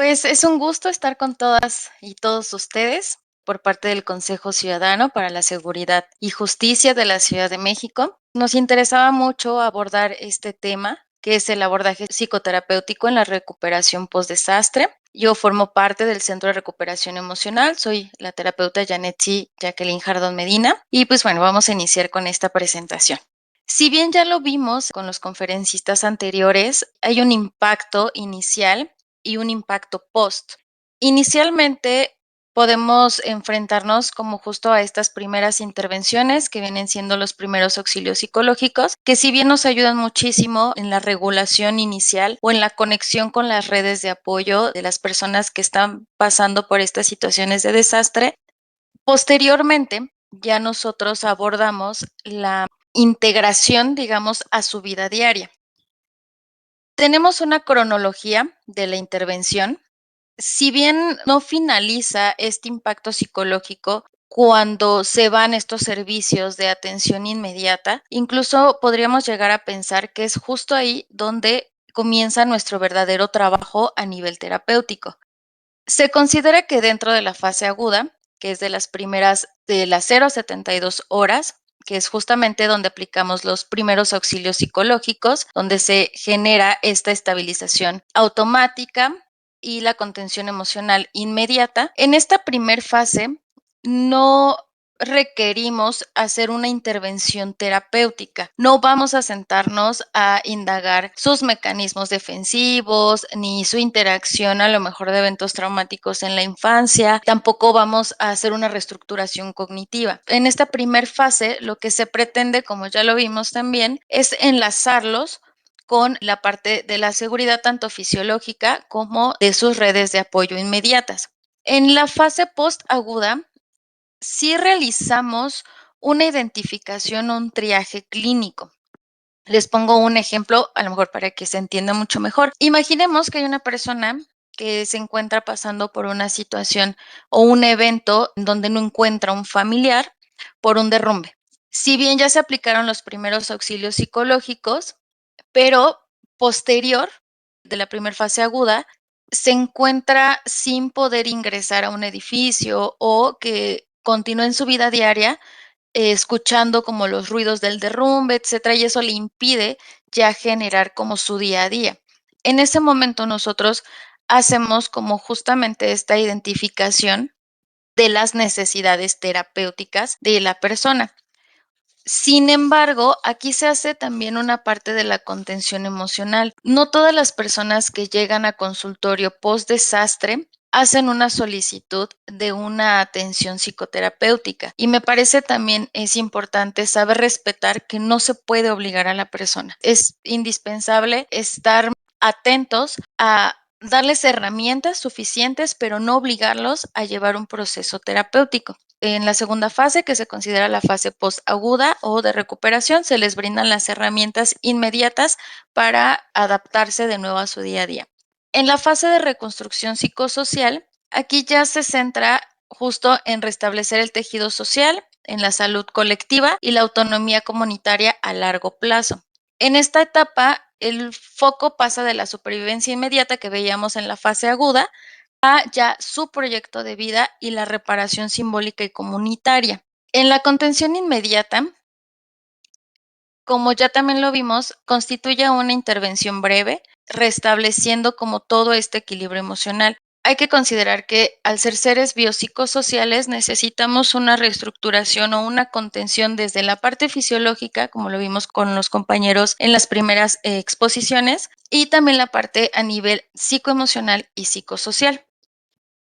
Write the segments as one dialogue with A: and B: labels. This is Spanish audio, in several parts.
A: Pues es un gusto estar con todas y todos ustedes por parte del Consejo Ciudadano para la Seguridad y Justicia de la Ciudad de México. Nos interesaba mucho abordar este tema, que es el abordaje psicoterapéutico en la recuperación post-desastre. Yo formo parte del Centro de Recuperación Emocional, soy la terapeuta Janetsi Jacqueline Jardón Medina y pues bueno, vamos a iniciar con esta presentación. Si bien ya lo vimos con los conferencistas anteriores, hay un impacto inicial y un impacto post. Inicialmente podemos enfrentarnos como justo a estas primeras intervenciones que vienen siendo los primeros auxilios psicológicos, que si bien nos ayudan muchísimo en la regulación inicial o en la conexión con las redes de apoyo de las personas que están pasando por estas situaciones de desastre, posteriormente ya nosotros abordamos la integración, digamos, a su vida diaria. Tenemos una cronología de la intervención. Si bien no finaliza este impacto psicológico cuando se van estos servicios de atención inmediata, incluso podríamos llegar a pensar que es justo ahí donde comienza nuestro verdadero trabajo a nivel terapéutico. Se considera que dentro de la fase aguda, que es de las primeras de las 0 a 72 horas, que es justamente donde aplicamos los primeros auxilios psicológicos, donde se genera esta estabilización automática y la contención emocional inmediata. En esta primer fase no requerimos hacer una intervención terapéutica. No vamos a sentarnos a indagar sus mecanismos defensivos, ni su interacción a lo mejor de eventos traumáticos en la infancia. Tampoco vamos a hacer una reestructuración cognitiva. En esta primer fase, lo que se pretende, como ya lo vimos también, es enlazarlos con la parte de la seguridad tanto fisiológica como de sus redes de apoyo inmediatas. En la fase postaguda, sí realizamos una identificación o un triaje clínico. Les pongo un ejemplo, a lo mejor para que se entienda mucho mejor. Imaginemos que hay una persona que se encuentra pasando por una situación o un evento donde no encuentra un familiar por un derrumbe. Si bien ya se aplicaron los primeros auxilios psicológicos, pero posterior de la primera fase aguda, se encuentra sin poder ingresar a un edificio o que continúa en su vida diaria escuchando como los ruidos del derrumbe, etcétera, y eso le impide ya generar como su día a día. En ese momento nosotros hacemos como justamente esta identificación de las necesidades terapéuticas de la persona. Sin embargo, aquí se hace también una parte de la contención emocional. No todas las personas que llegan a consultorio post desastre hacen una solicitud de una atención psicoterapéutica y me parece también es importante saber respetar que no se puede obligar a la persona. Es indispensable estar atentos a darles herramientas suficientes, pero no obligarlos a llevar un proceso terapéutico. En la segunda fase, que se considera la fase postaguda o de recuperación, se les brindan las herramientas inmediatas para adaptarse de nuevo a su día a día. En la fase de reconstrucción psicosocial, aquí ya se centra justo en restablecer el tejido social, en la salud colectiva y la autonomía comunitaria a largo plazo. En esta etapa, el foco pasa de la supervivencia inmediata que veíamos en la fase aguda a ya su proyecto de vida y la reparación simbólica y comunitaria. En la contención inmediata, como ya también lo vimos, constituye una intervención breve, restableciendo como todo este equilibrio emocional. Hay que considerar que al ser seres biopsicosociales necesitamos una reestructuración o una contención desde la parte fisiológica, como lo vimos con los compañeros en las primeras exposiciones, y también la parte a nivel psicoemocional y psicosocial.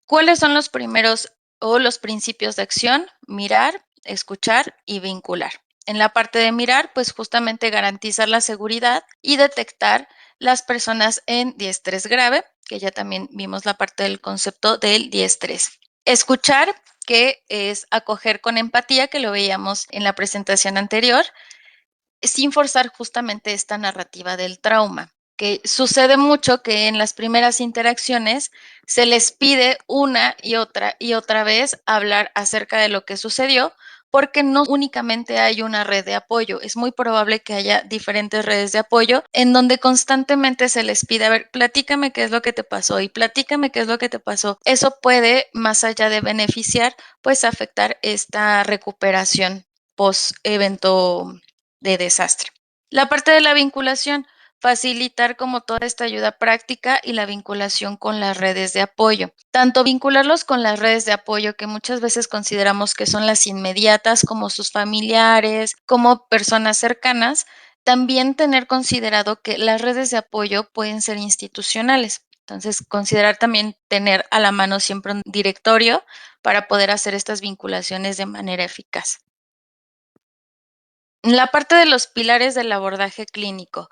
A: ¿Cuáles son los primeros o los principios de acción? Mirar, escuchar y vincular. En la parte de mirar, pues justamente garantizar la seguridad y detectar las personas en diestrés grave, que ya también vimos la parte del concepto del diestrés. Escuchar, que es acoger con empatía, que lo veíamos en la presentación anterior, sin forzar justamente esta narrativa del trauma, que sucede mucho que en las primeras interacciones se les pide una y otra vez hablar acerca de lo que sucedió, porque no únicamente hay una red de apoyo, es muy probable que haya diferentes redes de apoyo en donde constantemente se les pide, a ver, platícame qué es lo que te pasó y platícame qué es lo que te pasó. Eso puede, más allá de beneficiar, pues afectar esta recuperación post evento de desastre. La parte de la vinculación, facilitar como toda esta ayuda práctica y la vinculación con las redes de apoyo. Tanto vincularlos con las redes de apoyo que muchas veces consideramos que son las inmediatas, como sus familiares, como personas cercanas, también tener considerado que las redes de apoyo pueden ser institucionales. Entonces, considerar también tener a la mano siempre un directorio para poder hacer estas vinculaciones de manera eficaz. La parte de los pilares del abordaje clínico.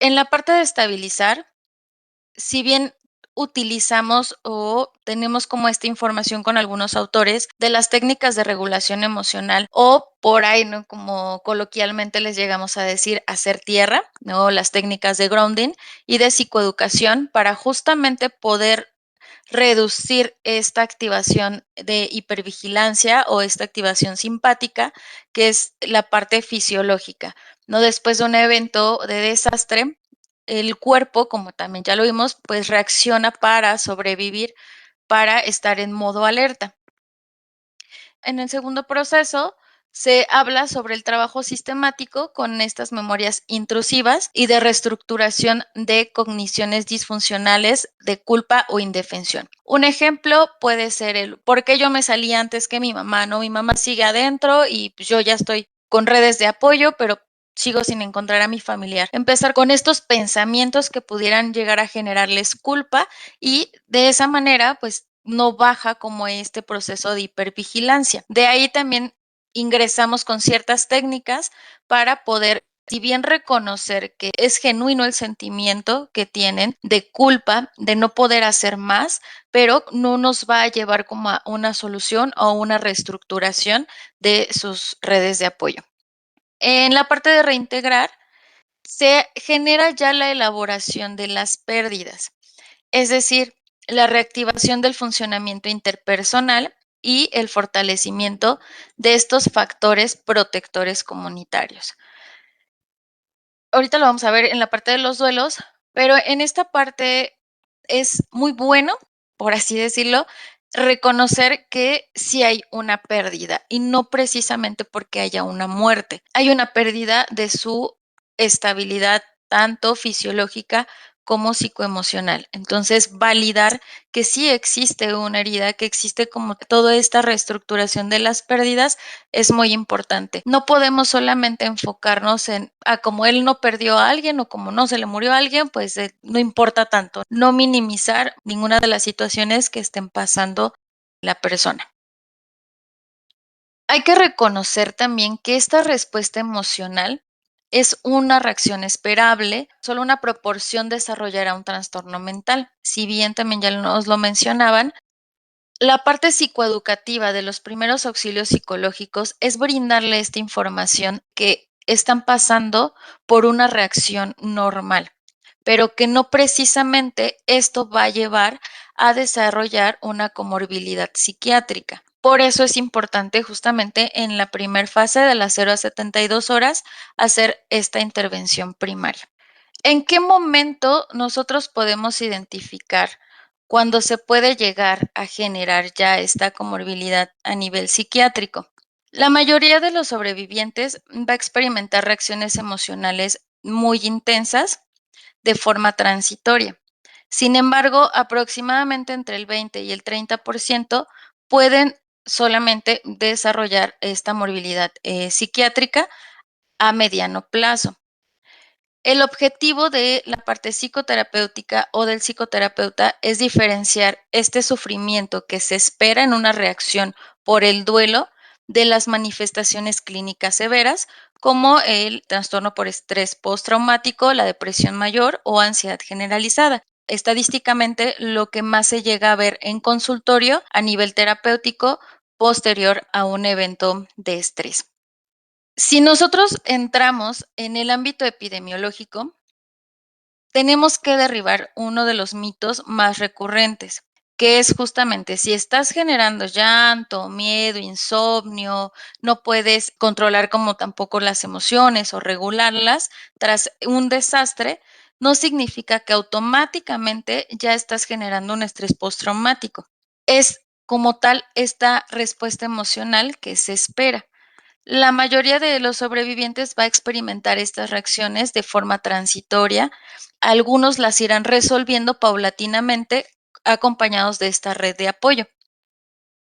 A: En la parte de estabilizar, si bien utilizamos o tenemos como esta información con algunos autores de las técnicas de regulación emocional o por ahí, ¿no? Como coloquialmente les llegamos a decir, hacer tierra, ¿no? Las técnicas de grounding y de psicoeducación para justamente poder reducir esta activación de hipervigilancia o esta activación simpática, que es la parte fisiológica, ¿no? Después de un evento de desastre, el cuerpo, como también ya lo vimos, pues reacciona para sobrevivir, para estar en modo alerta. En el segundo proceso se habla sobre el trabajo sistemático con estas memorias intrusivas y de reestructuración de cogniciones disfuncionales de culpa o indefensión. Un ejemplo puede ser el ¿por qué yo me salí antes que mi mamá? ¿No? Mi mamá sigue adentro y pues, yo ya estoy con redes de apoyo, pero sigo sin encontrar a mi familiar. Empezar con estos pensamientos que pudieran llegar a generarles culpa y de esa manera, pues no baja como este proceso de hipervigilancia. De ahí también ingresamos con ciertas técnicas para poder, si bien reconocer que es genuino el sentimiento que tienen de culpa, de no poder hacer más, pero no nos va a llevar como a una solución o una reestructuración de sus redes de apoyo. En la parte de reintegrar, se genera ya la elaboración de las pérdidas, es decir, la reactivación del funcionamiento interpersonal y el fortalecimiento de estos factores protectores comunitarios. Ahorita lo vamos a ver en la parte de los duelos, pero en esta parte es muy bueno, por así decirlo, reconocer que sí hay una pérdida y no precisamente porque haya una muerte. Hay una pérdida de su estabilidad tanto fisiológica como psicoemocional. Entonces, validar que sí existe una herida, que existe como toda esta reestructuración de las pérdidas es muy importante. No podemos solamente enfocarnos en, como él no perdió a alguien o como no se le murió a alguien, pues no importa tanto. No minimizar ninguna de las situaciones que estén pasando la persona. Hay que reconocer también que esta respuesta emocional es una reacción esperable, solo una proporción desarrollará un trastorno mental. Si bien también ya nos lo mencionaban, la parte psicoeducativa de los primeros auxilios psicológicos es brindarle esta información que están pasando por una reacción normal, pero que no precisamente esto va a llevar a desarrollar una comorbilidad psiquiátrica. Por eso es importante justamente en la primera fase de las 0 a 72 horas hacer esta intervención primaria. ¿En qué momento nosotros podemos identificar cuando se puede llegar a generar ya esta comorbilidad a nivel psiquiátrico? La mayoría de los sobrevivientes va a experimentar reacciones emocionales muy intensas de forma transitoria. Sin embargo, aproximadamente entre el 20 y el 30% pueden solamente desarrollar esta morbilidad psiquiátrica a mediano plazo. El objetivo de la parte psicoterapéutica o del psicoterapeuta es diferenciar este sufrimiento que se espera en una reacción por el duelo de las manifestaciones clínicas severas, como el trastorno por estrés postraumático, la depresión mayor o ansiedad generalizada. Estadísticamente, lo que más se llega a ver en consultorio a nivel terapéutico posterior a un evento de estrés. Si nosotros entramos en el ámbito epidemiológico, tenemos que derribar uno de los mitos más recurrentes. que es justamente si estás generando llanto, miedo, insomnio, no puedes controlar como tampoco las emociones o regularlas tras un desastre, no significa que automáticamente ya estás generando un estrés postraumático. Es como tal esta respuesta emocional que se espera. La mayoría de los sobrevivientes va a experimentar estas reacciones de forma transitoria. Algunos las irán resolviendo paulatinamente acompañados de esta red de apoyo.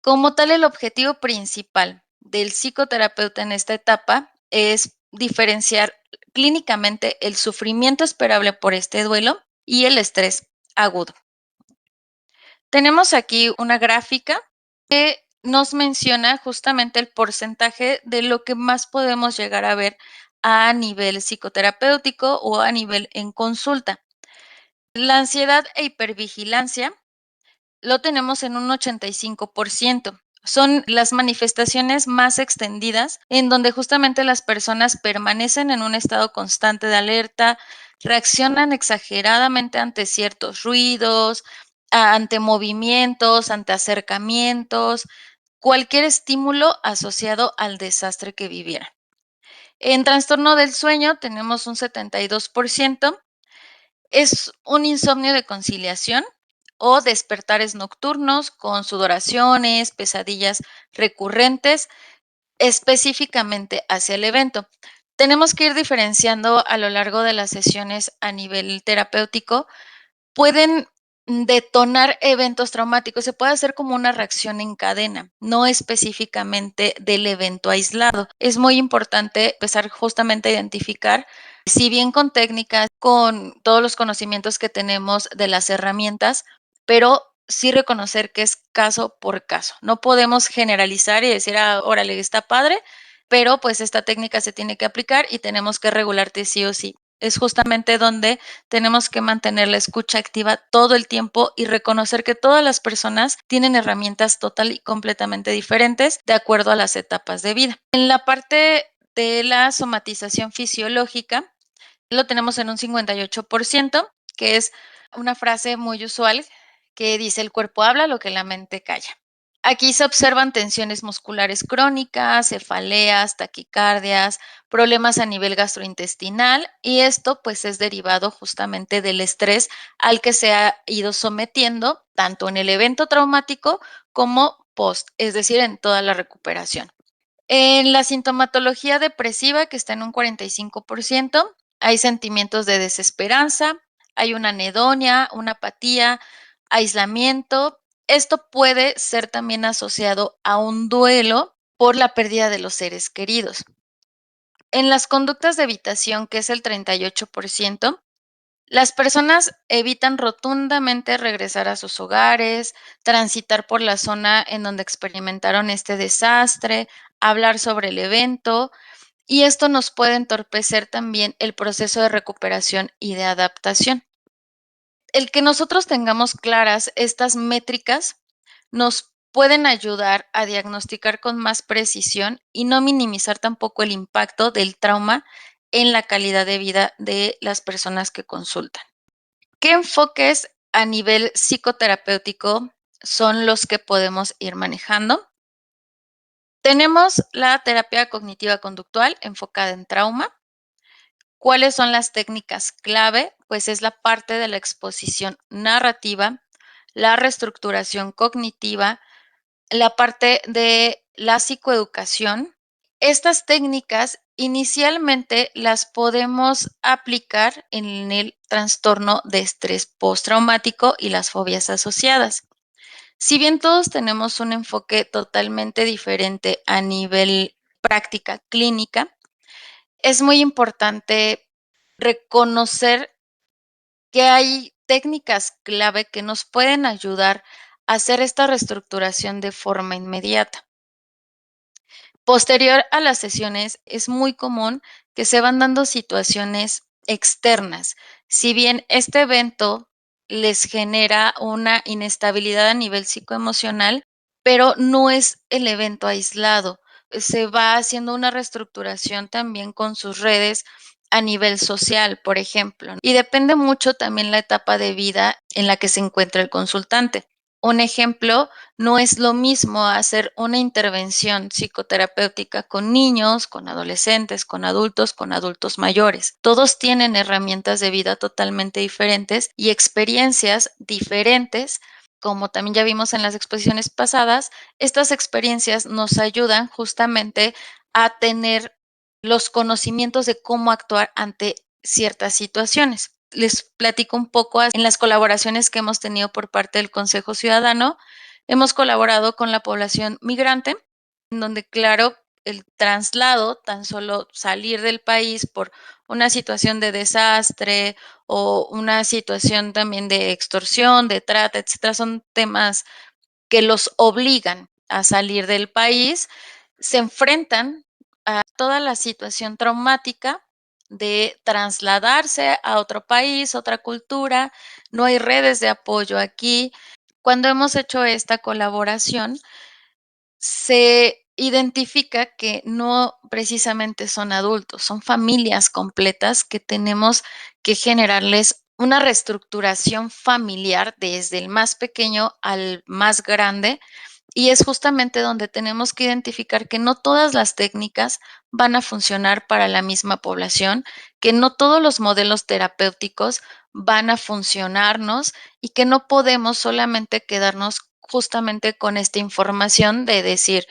A: Como tal, el objetivo principal del psicoterapeuta en esta etapa es diferenciar clínicamente el sufrimiento esperable por este duelo y el estrés agudo. Tenemos aquí una gráfica que nos menciona justamente el porcentaje de lo que más podemos llegar a ver a nivel psicoterapéutico o a nivel en consulta. La ansiedad e hipervigilancia lo tenemos en un 85%. Son las manifestaciones más extendidas en donde justamente las personas permanecen en un estado constante de alerta, reaccionan exageradamente ante ciertos ruidos, ante movimientos, ante acercamientos, cualquier estímulo asociado al desastre que vivieran. En trastorno del sueño tenemos un 72%. Es un insomnio de conciliación o despertares nocturnos con sudoraciones, pesadillas recurrentes, específicamente hacia el evento. Tenemos que ir diferenciando a lo largo de las sesiones a nivel terapéutico. Pueden detonar eventos traumáticos, se puede hacer como una reacción en cadena, no específicamente del evento aislado. Es muy importante empezar justamente a identificar, si bien con técnicas, con todos los conocimientos que tenemos de las herramientas, pero sí reconocer que es caso por caso. No podemos generalizar y decir, órale, está padre, pero pues esta técnica se tiene que aplicar y tenemos que regularte sí o sí. Es justamente donde tenemos que mantener la escucha activa todo el tiempo y reconocer que todas las personas tienen herramientas total y completamente diferentes de acuerdo a las etapas de vida. En la parte de la somatización fisiológica, lo tenemos en un 58%, que es una frase muy usual que dice: el cuerpo habla lo que la mente calla. Aquí se observan tensiones musculares crónicas, cefaleas, taquicardias, problemas a nivel gastrointestinal, y esto pues es derivado justamente del estrés al que se ha ido sometiendo tanto en el evento traumático como post, es decir, en toda la recuperación. En la sintomatología depresiva, que está en un 45%, hay sentimientos de desesperanza, hay una anedonia, una apatía, aislamiento. Esto puede ser también asociado a un duelo por la pérdida de los seres queridos. En las conductas de evitación, que es el 38%, las personas evitan rotundamente regresar a sus hogares, transitar por la zona en donde experimentaron este desastre, hablar sobre el evento, y esto nos puede entorpecer también el proceso de recuperación y de adaptación. El que nosotros tengamos claras estas métricas nos pueden ayudar a diagnosticar con más precisión y no minimizar tampoco el impacto del trauma en la calidad de vida de las personas que consultan. ¿Qué enfoques a nivel psicoterapéutico son los que podemos ir manejando? Tenemos la terapia cognitiva conductual enfocada en trauma. ¿Cuáles son las técnicas clave? Pues es la parte de la exposición narrativa, la reestructuración cognitiva, la parte de la psicoeducación. Estas técnicas inicialmente las podemos aplicar en el trastorno de estrés postraumático y las fobias asociadas. Si bien todos tenemos un enfoque totalmente diferente a nivel práctica clínica, es muy importante reconocer que hay técnicas clave que nos pueden ayudar a hacer esta reestructuración de forma inmediata. Posterior a las sesiones, es muy común que se van dando situaciones externas. Si bien este evento les genera una inestabilidad a nivel psicoemocional, pero no es el evento aislado. Se va haciendo una reestructuración también con sus redes a nivel social, por ejemplo, y depende mucho también la etapa de vida en la que se encuentra el consultante. Un ejemplo, no es lo mismo hacer una intervención psicoterapéutica con niños, con adolescentes, con adultos mayores. Todos tienen herramientas de vida totalmente diferentes y experiencias diferentes. Como también ya vimos en las exposiciones pasadas, estas experiencias nos ayudan justamente a tener los conocimientos de cómo actuar ante ciertas situaciones. Les platico un poco en las colaboraciones que hemos tenido por parte del Consejo Ciudadano. Hemos colaborado con la población migrante, en donde, claro, el traslado, tan solo salir del país por una situación de desastre o una situación también de extorsión, de trata, etcétera, son temas que los obligan a salir del país, se enfrentan a toda la situación traumática de trasladarse a otro país, otra cultura, no hay redes de apoyo aquí. Cuando hemos hecho esta colaboración, se identifica que no precisamente son adultos, son familias completas que tenemos que generarles una reestructuración familiar desde el más pequeño al más grande, y es justamente donde tenemos que identificar que no todas las técnicas van a funcionar para la misma población, que no todos los modelos terapéuticos van a funcionarnos y que no podemos solamente quedarnos justamente con esta información de decir,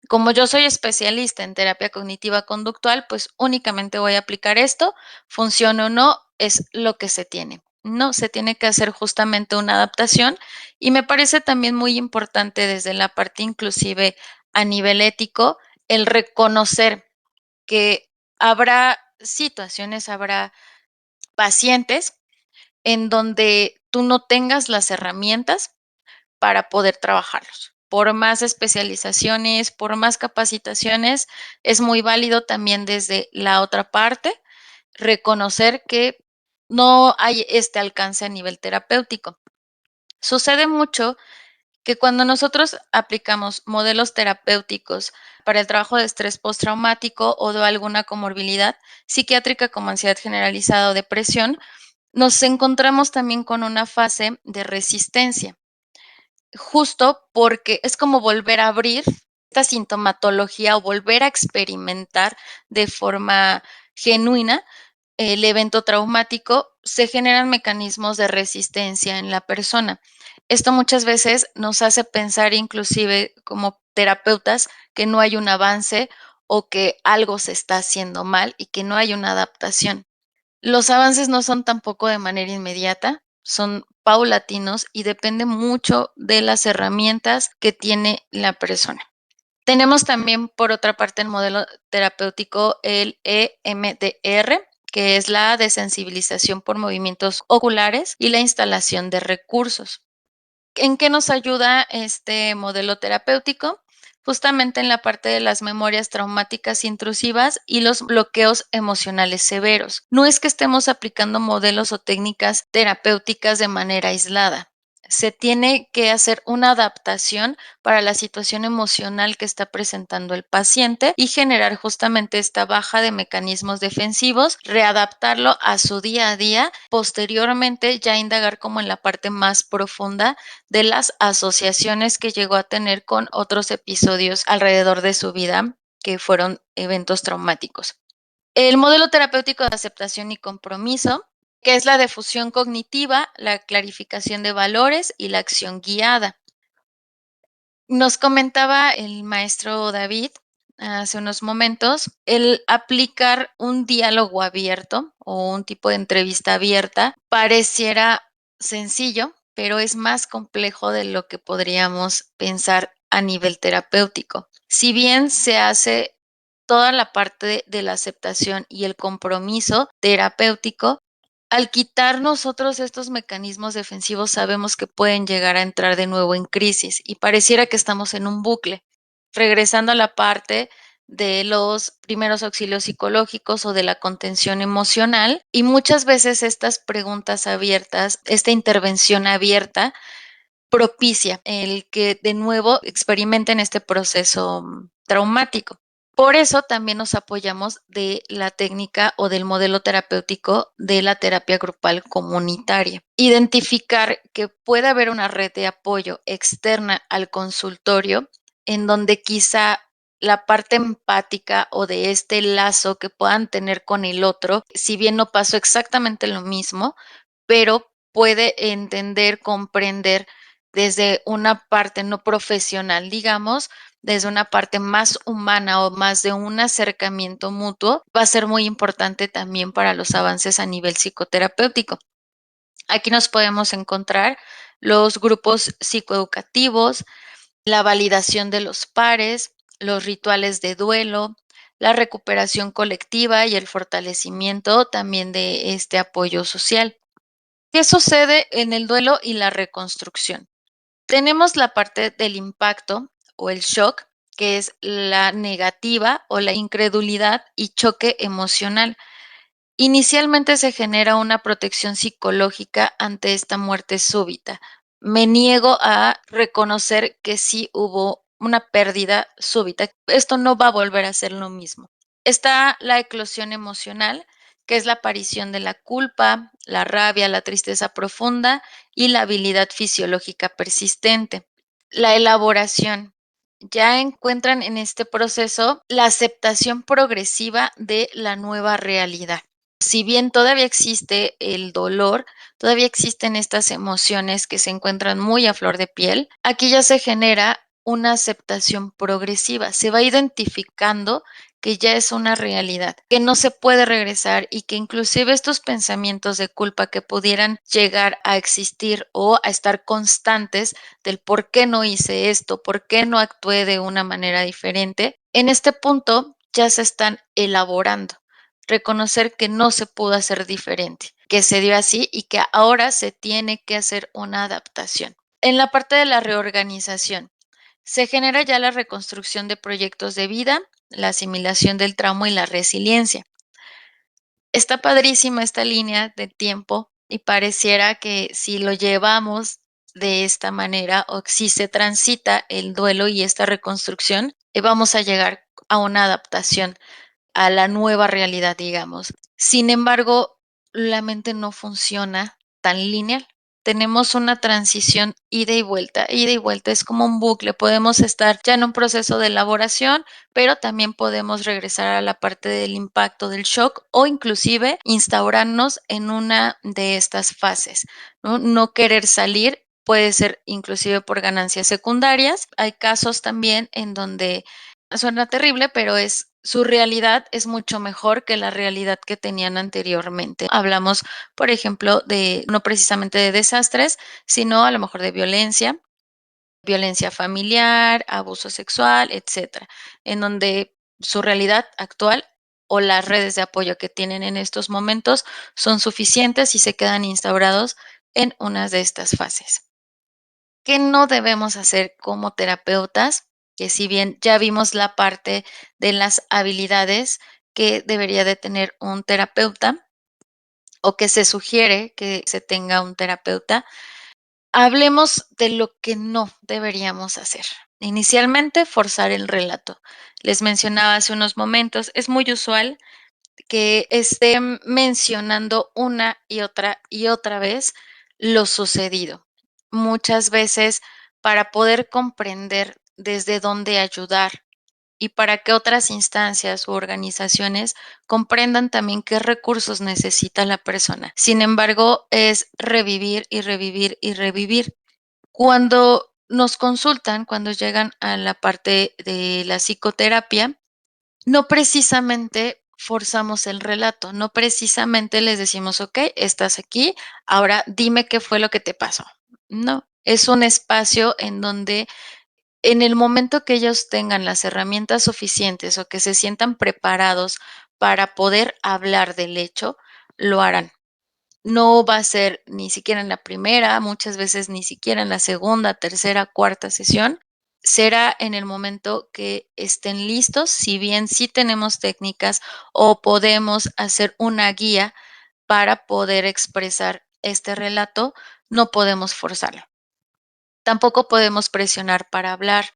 A: como yo soy especialista en terapia cognitiva conductual, pues únicamente voy a aplicar esto, funcione o no, es lo que se tiene. No, se tiene que hacer justamente una adaptación, y me parece también muy importante desde la parte inclusive a nivel ético el reconocer que habrá situaciones, habrá pacientes en donde tú no tengas las herramientas para poder trabajarlos. Por más especializaciones, por más capacitaciones, es muy válido también desde la otra parte reconocer que no hay este alcance a nivel terapéutico. Sucede mucho que cuando nosotros aplicamos modelos terapéuticos para el trabajo de estrés postraumático o de alguna comorbilidad psiquiátrica como ansiedad generalizada o depresión, nos encontramos también con una fase de resistencia, justo porque es como volver a abrir esta sintomatología o volver a experimentar de forma genuina el evento traumático. Se generan mecanismos de resistencia en la persona. Esto muchas veces nos hace pensar, inclusive como terapeutas, que no hay un avance o que algo se está haciendo mal y que no hay una adaptación. Los avances no son tampoco de manera inmediata, son paulatinos y depende mucho de las herramientas que tiene la persona. Tenemos también, por otra parte, el modelo terapéutico, el EMDR, que es la desensibilización por movimientos oculares y la instalación de recursos. ¿En qué nos ayuda este modelo terapéutico? Justamente en la parte de las memorias traumáticas intrusivas y los bloqueos emocionales severos. No es que estemos aplicando modelos o técnicas terapéuticas de manera aislada. Se tiene que hacer una adaptación para la situación emocional que está presentando el paciente y generar justamente esta baja de mecanismos defensivos, readaptarlo a su día a día, posteriormente ya indagar como en la parte más profunda de las asociaciones que llegó a tener con otros episodios alrededor de su vida que fueron eventos traumáticos. El modelo terapéutico de aceptación y compromiso, que es la difusión cognitiva, la clarificación de valores y la acción guiada. Nos comentaba el maestro David hace unos momentos el aplicar un diálogo abierto o un tipo de entrevista abierta pareciera sencillo, pero es más complejo de lo que podríamos pensar a nivel terapéutico. Si bien se hace toda la parte de la aceptación y el compromiso terapéutico, al quitar nosotros estos mecanismos defensivos, sabemos que pueden llegar a entrar de nuevo en crisis y pareciera que estamos en un bucle. Regresando a la parte de los primeros auxilios psicológicos o de la contención emocional, y muchas veces estas preguntas abiertas, esta intervención abierta, propicia el que de nuevo experimenten este proceso traumático. Por eso también nos apoyamos de la técnica o del modelo terapéutico de la terapia grupal comunitaria. Identificar que puede haber una red de apoyo externa al consultorio en donde quizá la parte empática o de este lazo que puedan tener con el otro, si bien no pasó exactamente lo mismo, pero puede entender, comprender desde una parte no profesional, digamos, desde una parte más humana o más de un acercamiento mutuo, va a ser muy importante también para los avances a nivel psicoterapéutico. Aquí nos podemos encontrar los grupos psicoeducativos, la validación de los pares, los rituales de duelo, la recuperación colectiva y el fortalecimiento también de este apoyo social. ¿Qué sucede en el duelo y la reconstrucción? Tenemos la parte del impacto o el shock, que es la negativa o la incredulidad y choque emocional. Inicialmente se genera una protección psicológica ante esta muerte súbita. Me niego a reconocer que sí hubo una pérdida súbita. Esto no va a volver a ser lo mismo. Está la eclosión emocional, que es la aparición de la culpa, la rabia, la tristeza profunda y la habilidad fisiológica persistente. La elaboración. Ya encuentran en este proceso la aceptación progresiva de la nueva realidad. Si bien todavía existe el dolor, todavía existen estas emociones que se encuentran muy a flor de piel, aquí ya se genera una aceptación progresiva, se va identificando que ya es una realidad, que no se puede regresar y que inclusive estos pensamientos de culpa que pudieran llegar a existir o a estar constantes del por qué no hice esto, por qué no actué de una manera diferente, en este punto ya se están elaborando. Reconocer que no se pudo hacer diferente, que se dio así y que ahora se tiene que hacer una adaptación. En la parte de la reorganización, se genera ya la reconstrucción de proyectos de vida, la asimilación del trauma y la resiliencia. Está padrísima esta línea de tiempo y pareciera que si lo llevamos de esta manera o si se transita el duelo y esta reconstrucción, vamos a llegar a una adaptación a la nueva realidad, digamos. Sin embargo, la mente no funciona tan lineal. Tenemos una transición ida y vuelta, ida y vuelta, es como un bucle. Podemos estar ya en un proceso de elaboración, pero también podemos regresar a la parte del impacto del shock o inclusive instaurarnos en una de estas fases, ¿no? No querer salir puede ser inclusive por ganancias secundarias. Hay casos también en donde suena terrible, pero es su realidad es mucho mejor que la realidad que tenían anteriormente. Hablamos, por ejemplo, de no precisamente de desastres, sino a lo mejor de violencia, violencia familiar, abuso sexual, etcétera, en donde su realidad actual o las redes de apoyo que tienen en estos momentos son suficientes y se quedan instaurados en unas de estas fases. ¿Qué no debemos hacer como terapeutas? Que si bien ya vimos la parte de las habilidades que debería de tener un terapeuta o que se sugiere que se tenga un terapeuta, hablemos de lo que no deberíamos hacer. Inicialmente, forzar el relato. Les mencionaba hace unos momentos, es muy usual que estén mencionando una y otra vez lo sucedido. Muchas veces para poder comprender desde dónde ayudar y para que otras instancias u organizaciones comprendan también qué recursos necesita la persona. Sin embargo, es revivir y revivir y revivir. Cuando nos consultan, cuando llegan a la parte de la psicoterapia, no precisamente forzamos el relato, no precisamente les decimos: "Okey, estás aquí, ahora dime qué fue lo que te pasó". No, es un espacio en donde, en el momento que ellos tengan las herramientas suficientes o que se sientan preparados para poder hablar del hecho, lo harán. No va a ser ni siquiera en la primera, muchas veces ni siquiera en la segunda, tercera, cuarta sesión. Será en el momento que estén listos, si bien sí tenemos técnicas o podemos hacer una guía para poder expresar este relato, no podemos forzarlo. Tampoco podemos presionar para hablar.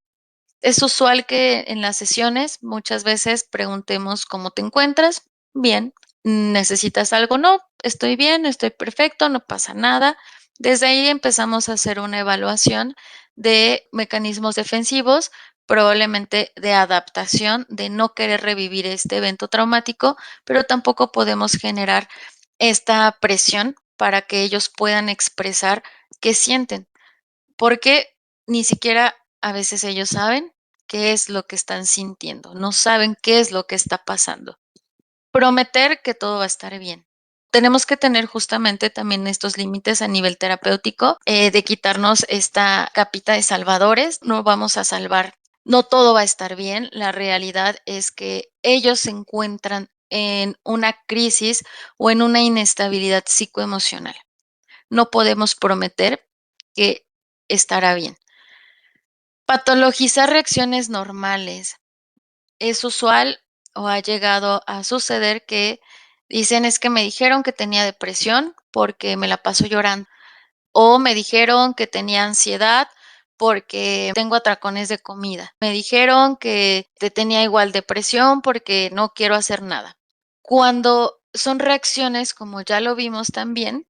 A: Es usual que en las sesiones muchas veces preguntemos cómo te encuentras. Bien. ¿Necesitas algo? No, estoy bien, estoy perfecto, no pasa nada. Desde ahí empezamos a hacer una evaluación de mecanismos defensivos, probablemente de adaptación, de no querer revivir este evento traumático, pero tampoco podemos generar esta presión para que ellos puedan expresar qué sienten, porque ni siquiera a veces ellos saben qué es lo que están sintiendo, no saben qué es lo que está pasando. Prometer que todo va a estar bien. Tenemos que tener justamente también estos límites a nivel terapéutico, de quitarnos esta capita de salvadores. No vamos a salvar, no todo va a estar bien. La realidad es que ellos se encuentran en una crisis o en una inestabilidad psicoemocional. No podemos prometer que estará bien. Patologizar reacciones normales. Es usual o ha llegado a suceder que dicen: "Es que me dijeron que tenía depresión porque me la paso llorando", o me dijeron que tenía ansiedad porque tengo atracones de comida. Me dijeron que tenía igual depresión porque no quiero hacer nada. Cuando son reacciones, como ya lo vimos también,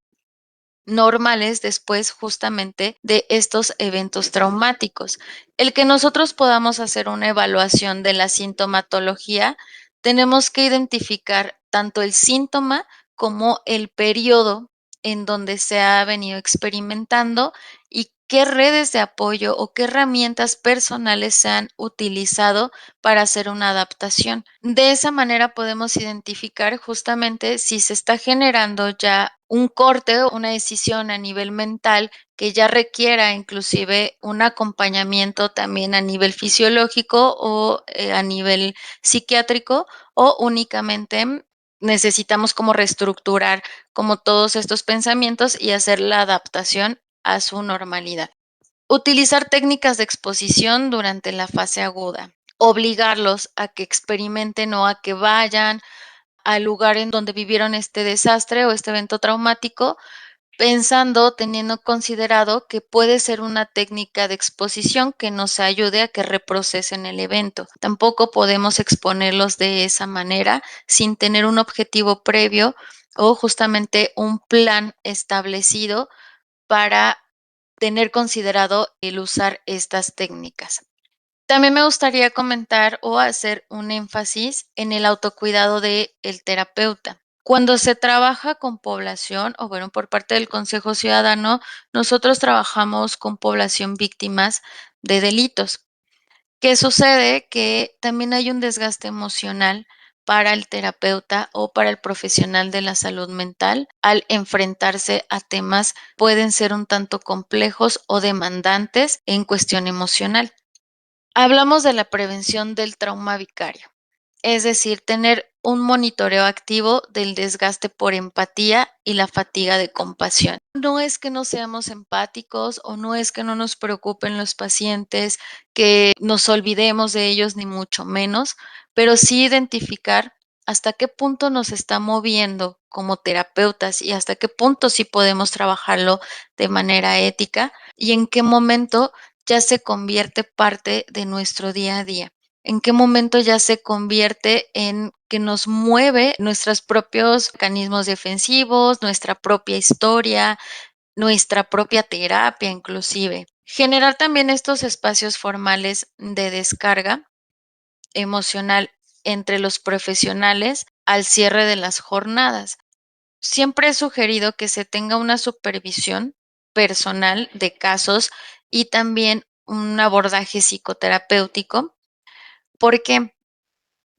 A: normales después justamente de estos eventos traumáticos. El que nosotros podamos hacer una evaluación de la sintomatología, tenemos que identificar tanto el síntoma como el periodo en donde se ha venido experimentando y qué redes de apoyo o qué herramientas personales se han utilizado para hacer una adaptación. De esa manera podemos identificar justamente si se está generando ya un corte o una decisión a nivel mental que ya requiera inclusive un acompañamiento también a nivel fisiológico o a nivel psiquiátrico, o únicamente necesitamos como reestructurar como todos estos pensamientos y hacer la adaptación a su normalidad. Utilizar técnicas de exposición durante la fase aguda. Obligarlos a que experimenten o a que vayan al lugar en donde vivieron este desastre o este evento traumático, pensando, teniendo considerado que puede ser una técnica de exposición que nos ayude a que reprocesen el evento. Tampoco podemos exponerlos de esa manera sin tener un objetivo previo o justamente un plan establecido para tener considerado el usar estas técnicas. También me gustaría comentar o hacer un énfasis en el autocuidado del terapeuta. Cuando se trabaja con población, o bueno, por parte del Consejo Ciudadano, nosotros trabajamos con población víctimas de delitos. ¿Qué sucede? Que también hay un desgaste emocional para el terapeuta o para el profesional de la salud mental al enfrentarse a temas pueden ser un tanto complejos o demandantes en cuestión emocional. Hablamos de la prevención del trauma vicario, es decir, tener un monitoreo activo del desgaste por empatía y la fatiga de compasión. No es que no seamos empáticos o no es que no nos preocupen los pacientes, que nos olvidemos de ellos, ni mucho menos, pero sí identificar hasta qué punto nos está moviendo como terapeutas y hasta qué punto sí podemos trabajarlo de manera ética y en qué momento ya se convierte parte de nuestro día a día. ¿En qué momento ya se convierte en que nos mueve nuestros propios mecanismos defensivos, nuestra propia historia, nuestra propia terapia inclusive? Generar también estos espacios formales de descarga emocional entre los profesionales al cierre de las jornadas. Siempre he sugerido que se tenga una supervisión personal de casos y también un abordaje psicoterapéutico, porque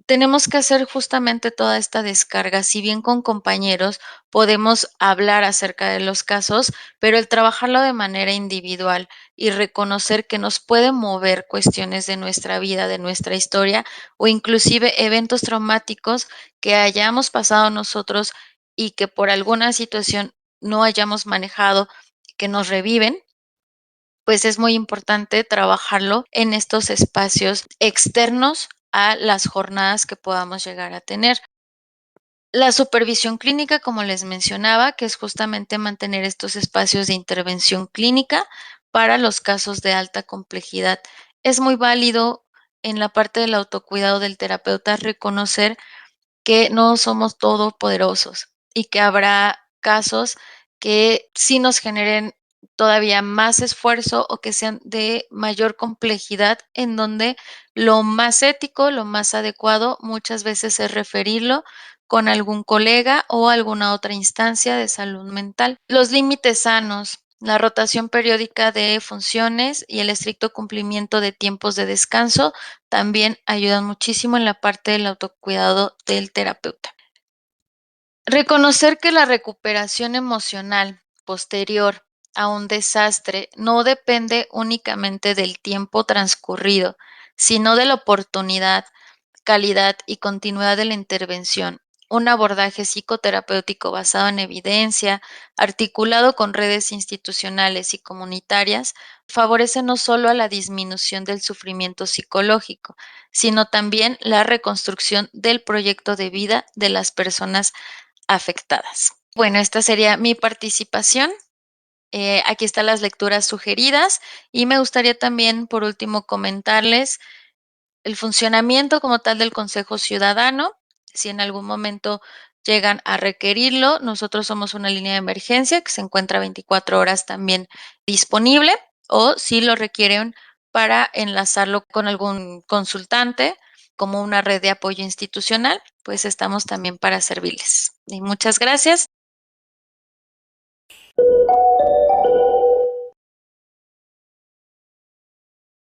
A: tenemos que hacer justamente toda esta descarga. Si bien con compañeros podemos hablar acerca de los casos, pero el trabajarlo de manera individual y reconocer que nos pueden mover cuestiones de nuestra vida, de nuestra historia o inclusive eventos traumáticos que hayamos pasado nosotros y que por alguna situación no hayamos manejado, que nos reviven, pues es muy importante trabajarlo en estos espacios externos a las jornadas que podamos llegar a tener. La supervisión clínica, como les mencionaba, que es justamente mantener estos espacios de intervención clínica para los casos de alta complejidad. es muy válido en la parte del autocuidado del terapeuta reconocer que no somos todopoderosos y que habrá casos que sí nos generen todavía más esfuerzo o que sean de mayor complejidad, en donde lo más ético, lo más adecuado muchas veces es referirlo con algún colega o alguna otra instancia de salud mental. Los límites sanos, la rotación periódica de funciones y el estricto cumplimiento de tiempos de descanso también ayudan muchísimo en la parte del autocuidado del terapeuta. Reconocer que la recuperación emocional posterior a un desastre no depende únicamente del tiempo transcurrido, sino de la oportunidad, calidad y continuidad de la intervención. Un abordaje psicoterapéutico basado en evidencia, articulado con redes institucionales y comunitarias, favorece no solo a la disminución del sufrimiento psicológico, sino también la reconstrucción del proyecto de vida de las personas afectadas. Bueno, esta sería mi participación. Aquí están las lecturas sugeridas y me gustaría también, por último, comentarles el funcionamiento como tal del Consejo Ciudadano. Si en algún momento llegan a requerirlo, nosotros somos una línea de emergencia que se encuentra 24 horas también disponible, o si lo requieren para enlazarlo con algún consultante como una red de apoyo institucional, pues estamos también para servirles. Y muchas gracias.